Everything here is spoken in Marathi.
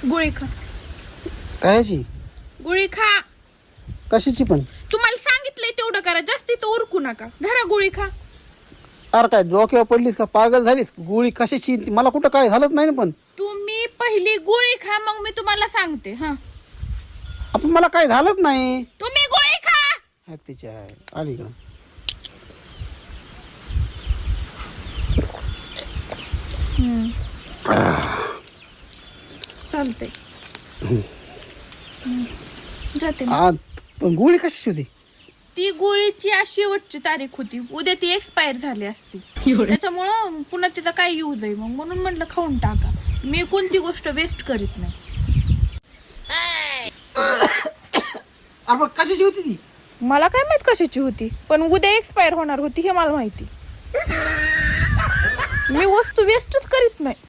गोळी खा. कायची गोळी खा. कशाची पण? तुम्हाला सांगितलंय तेवढं करा, जास्ती तर उरकू नका. धरा गोळी खा. अरे काय डोक्यावर पडलीस का? पागल झालीस? गोळी कशाची? मला कुठं काय झालंच नाही ना. पण तुम्ही पहिली गोळी खा, मग मी तुम्हाला सांगते. हा, आपण मला काय झालंच नाही. तुम्ही गोळी खा. हा, तिच्या अलीकडं चालतंय. जाते मी. आज पण गोळी कशाची होती? ती गोळीची आज शेवटची तारीख होती. उद्या ती एक्सपायर झाली असती, त्याच्यामुळं पुन्हा तिचा काय यूज आहे. मग म्हणून म्हटलं खाऊन टाका. मी कोणती गोष्ट वेस्ट करीत नाही. अरे पण कशाची होती ती? मला काय माहित कशाची होती, पण उद्या एक्सपायर होणार होती हे मला माहिती. मी वस्तू वेस्टच करीत नाही.